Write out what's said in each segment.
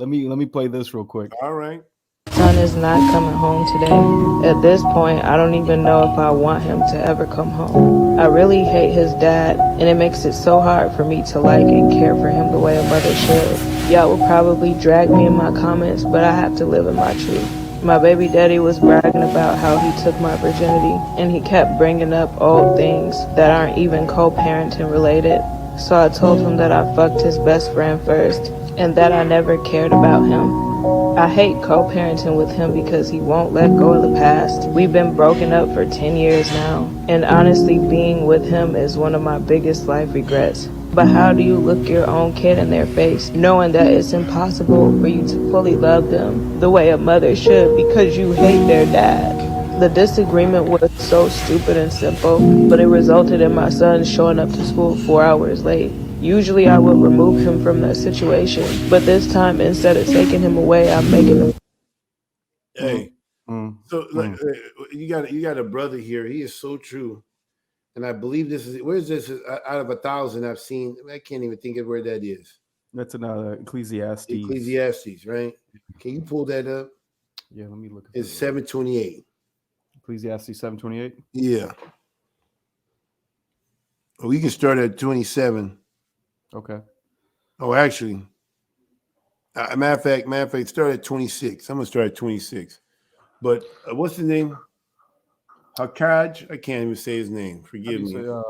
Let me play this real quick. All right. Son is not coming home today. At this point, I don't even know if I want him to ever come home. I really hate his dad, and it makes it so hard for me to like and care for him the way a mother should. Y'all will probably drag me in my comments, but I have to live in my truth. My baby daddy was bragging about how he took my virginity, and he kept bringing up old things that aren't even co-parenting related. So I told him that I fucked his best friend first, and that I never cared about him. I hate co-parenting with him because he won't let go of the past. We've been broken up for 10 years now, and honestly, being with him is one of my biggest life regrets. But how do you look your own kid in their face, knowing that it's impossible for you to fully love them the way a mother should because you hate their dad? The disagreement was so stupid and simple, but it resulted in my son showing up to school 4 hours late. Usually I would remove him from that situation, but this time instead of taking him away, I'm making him. Mm, Hey, mm, so like, mm. you got a brother here. He is so true, and I believe this is where's this out of 1,000 I've seen. I can't even think of where that is. That's another Ecclesiastes. Ecclesiastes, right? Can you pull that up? Yeah, let me look at It's that. 728. Ecclesiastes 7:28. Yeah. We can start at 27. Okay. Oh, actually, matter of fact, start at 26. I'm gonna start at 26. But what's the name? Hakaj? I can't even say his name. How do Forgive you me. say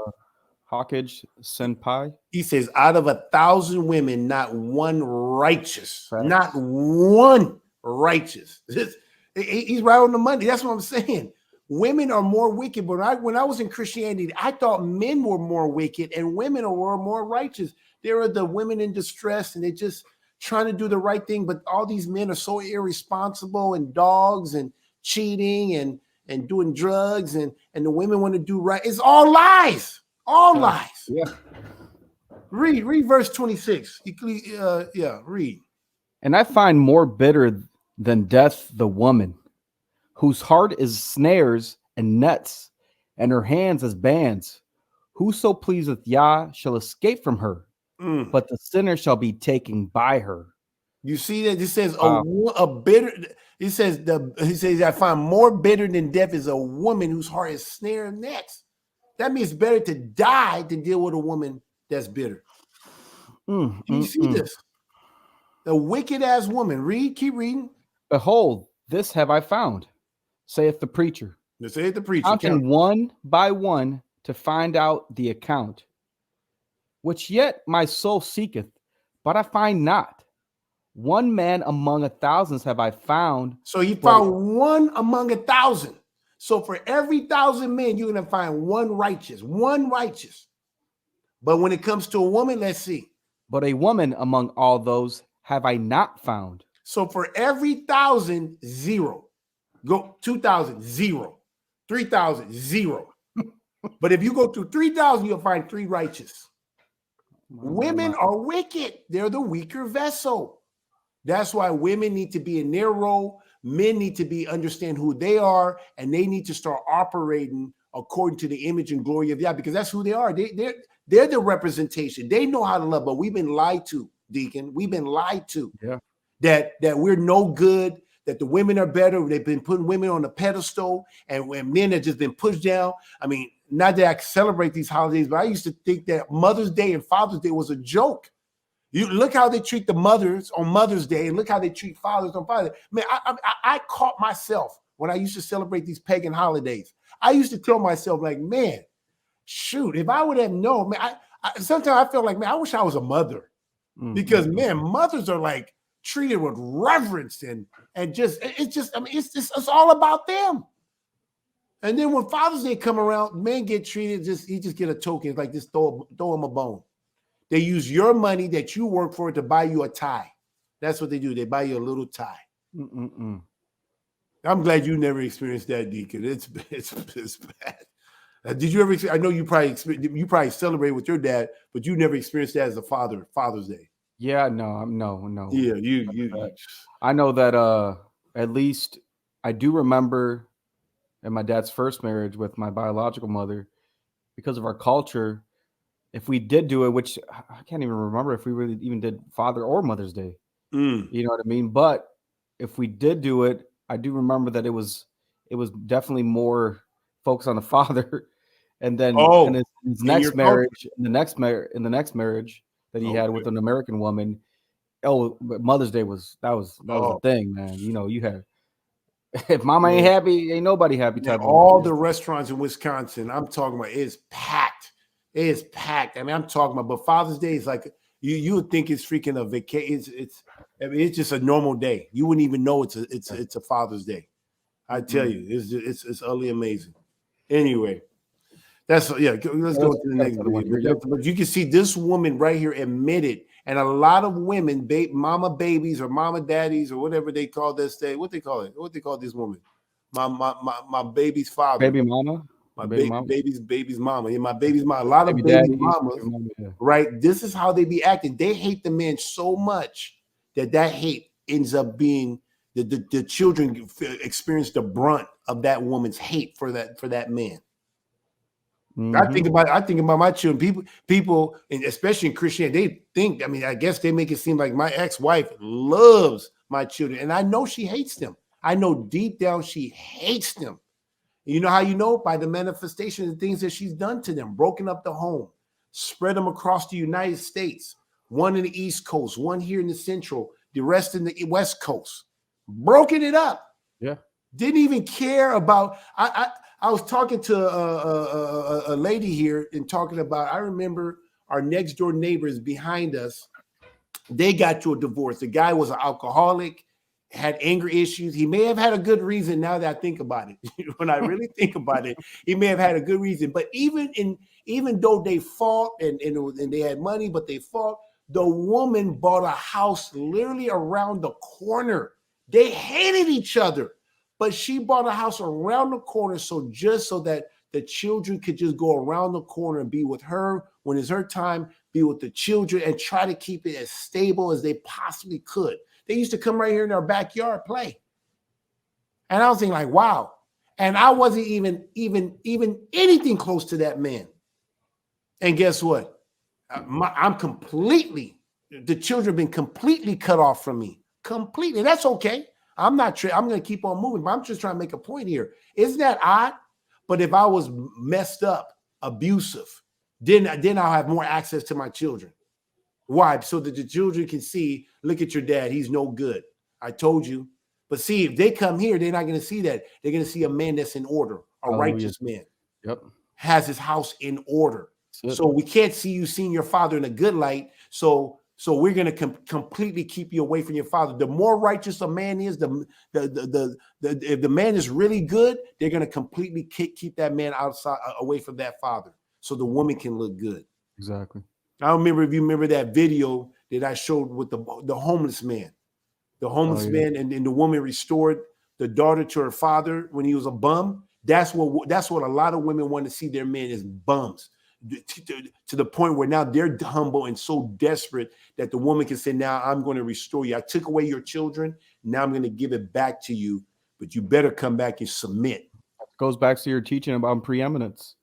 Hawkage Senpai? He says, out of 1,000 women, not one righteous. Not Facts. one righteous. He's right on the money. That's what I'm saying. Women are more wicked. But when I was in Christianity, I thought men were more wicked and women were more righteous. There are the women in distress and they're just trying to do the right thing. But all these men are so irresponsible and dogs and cheating and doing drugs and the women want to do right. It's all lies. All lies. Yeah. Read verse 26. Read. And I find more bitter than death the woman, whose heart is snares and nets, and her hands as bands. Whoso pleaseth Yah shall escape from her, Mm. but the sinner shall be taken by her. You see that? It says Wow. a bitter. He says I find more bitter than death is a woman whose heart is snare and nets. That means it's better to die than deal with a woman that's bitter. You see this? The wicked ass woman. Keep reading. Behold, this have I found, saith the preacher, Let's say the preacher. counting one by one to find out the account, which yet my soul seeketh, but I find not. One man among 1,000s have I found. So he found one among 1,000. So for every 1,000 men, you're going to find one righteous. But when it comes to a woman, let's see. But a woman among all those have I not found. So for every 1,000, 0. Go 2,000, 0. 3,000, 0. But if you go through 3,000, you'll find 3 righteous. Women are wicked. They're the weaker vessel. That's why women need to be in their role. Men need to understand who they are, and they need to start operating according to the image and glory of Yah, because that's who they are. They're the representation. They know how to love, but we've been lied to, Deacon. We've been lied to. Yeah. That we're no good, that the women are better. They've been putting women on a pedestal, and when men have just been pushed down. I mean, not that I celebrate these holidays, but I used to think that Mother's Day and Father's Day was a joke. You look how they treat the mothers on Mother's Day, and look how they treat fathers on Father's Day. Man, I caught myself when I used to celebrate these pagan holidays. I used to tell myself, like, man, shoot, if I would have known, man, sometimes I feel like, man, I wish I was a mother. Because, man, mothers are like treated with reverence and it's all about them. And then when Father's Day come around, men get treated he just get a token, like just throw him a bone. They use your money that you work for to buy you a tie. That's what they do. They buy you a little tie. I'm glad you never experienced that, Deacon. It's bad. Did you ever? I know you probably celebrate with your dad, but you never experienced that as a Father's Day. Yeah, no. Yeah, you. I know that at least I do remember in my dad's first marriage with my biological mother, because of our culture, if we did do it, which I can't even remember if we really even did Father or Mother's Day. You know what I mean? But if we did do it, I do remember that it was definitely more focused on the father, and then in Oh, his in your next culture. marriage, in the next marriage that he had Okay. with an American woman, oh, but Mother's Day was the Oh, thing, man. You know, you had if mama ain't man. happy, ain't nobody happy Man, type of. all the restaurants in Wisconsin, I'm talking about, is packed. It is packed. I mean, I'm talking about, but Father's Day is like you would think it's freaking a vacation. I mean, it's just a normal day. You wouldn't even know it's a Father's Day. I tell you, it's utterly amazing. Anyway, let's go to the next video. But you can see this woman right here admitted, and a lot of women, mama babies or mama daddies or whatever they call this day. What they call it? What they call this woman? My baby's father. Baby mama, My baby mama, baby's mama. Yeah, my baby's mama. A lot of baby baby daddy, mamas, baby mama, yeah. right? This is how they be acting. They hate the man so much that hate ends up being the children experience the brunt of that woman's hate for that man. I think about my children. People, and especially in Christianity, they think. I mean, I guess they make it seem like my ex-wife loves my children, and I know she hates them. I know deep down she hates them. You know how you know? By the manifestation of the things that she's done to them, broken up the home, spread them across the United States, one in the East Coast, one here in the Central, the rest in the West Coast, broken it up. Yeah. Didn't even care about. I was talking to a lady here and talking about. I remember our next door neighbors behind us. They got to a divorce. The guy was an alcoholic, had anger issues. He may have had a good reason now that I think about it. When I really think about it, he may have had a good reason. But even though they fought and they had money, but they fought, the woman bought a house literally around the corner. They hated each other, but she bought a house around the corner so that the children could just go around the corner and be with her when it's her time, be with the children, and try to keep it as stable as they possibly could. They used to come right here in our backyard play. And I was thinking like, wow. And I wasn't even anything close to that man. And guess what? I'm completely, the children have been completely cut off from me. Completely. That's okay. I'm not, I'm going to keep on moving, but I'm just trying to make a point here. Isn't that odd? But if I was messed up, abusive, then I'll have more access to my children. Why? So that the children can see, look at your dad, he's no good. I told you. But see, if they come here, they're not going to see that. They're going to see a man that's in order, a righteous man. Yep. Has his house in order. So we can't see you seeing your father in a good light. So we're going to completely keep you away from your father. The more righteous a man is, if the man is really good, they're going to completely keep that man outside, away from that father, so the woman can look good. Exactly. I don't remember if you remember that video that I showed with the homeless man. The homeless man and the woman restored the daughter to her father when he was a bum. That's what a lot of women want to see their men as bums. To the point where now they're humble and so desperate that the woman can say, now I'm going to restore you. I took away your children. Now I'm going to give it back to you, but you better come back and submit. Goes back to your teaching about preeminence.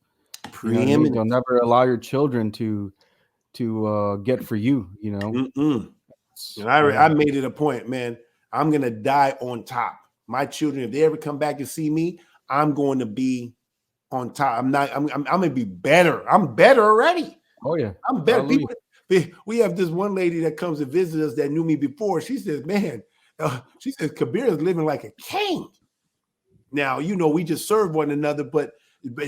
Preeminence. You know what I mean? Don't never allow your children to get for you, you know. And I made it a point, man. I'm going to die on top. My children, if they ever come back and see me, I'm going to be on top. I'm going to be better. I'm better already. Oh yeah. I'm better. People, we have this one lady that comes to visit us that knew me before. She says, man, she says, Kabir is living like a king. Now, you know, we just serve one another, but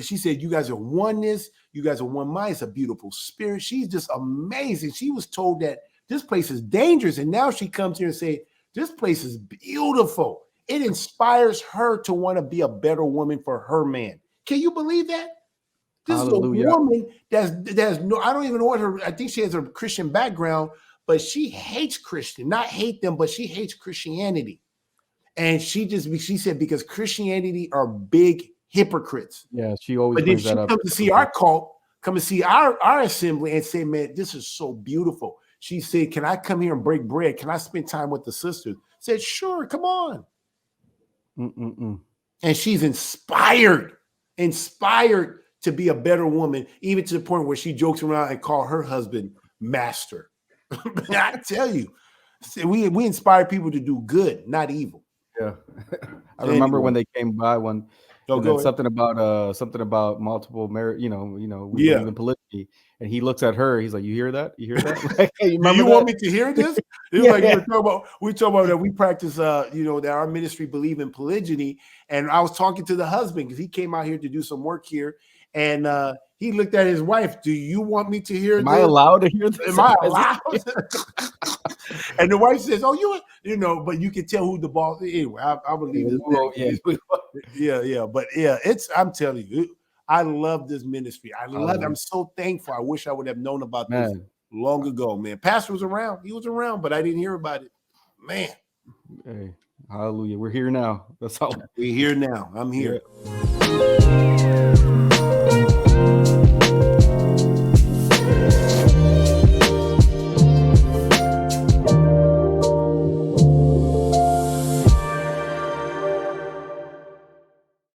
she said, you guys are oneness. You guys are one mind. It's a beautiful spirit. She's just amazing. She was told that this place is dangerous. And now she comes here and say, this place is beautiful. It inspires her to want to be a better woman for her man. Can you believe that? This Hallelujah. is a woman that's no, I don't even know what her, I think she has a Christian background, but she hates Christian, not hate them, but she hates Christianity. And she said, because Christianity are big hypocrites. Yeah, she always but then brings she that up. comes to see our cult, come and see our assembly and say, man, this is so beautiful. She said, can I come here and break bread? Can I spend time with the sisters? I said, sure, come on. And she's inspired to be a better woman, even to the point where she jokes around and call her husband master. I tell you, we inspire people to do good, not evil. Yeah. I remember when they came by one. So And go then ahead. something about multiple marriage, we Yeah. believe in polygyny. And he looks at her, he's like, you hear that? You hear that? Like, hey, you Do remember you want that? me to hear this? He was Yeah, like, yeah. we talk about that we practice, that our ministry believe in polygyny. And I was talking to the husband because he came out here to do some work here. And he looked at his wife. Do you want me to hear Am I this? allowed to hear this? Am I Is allowed? this- And the wife says, "Oh, but you can tell who the boss." Anyway, I believe this. Oh, yeah. Yeah. But yeah, I'm telling you, I love this ministry. I love it. I'm so thankful. I wish I would have known about this Man. long ago, man. Pastor was around. He was around, but I didn't hear about it. Man, Hey, hallelujah. We're here now. That's all. we're here now. I'm here. Yeah.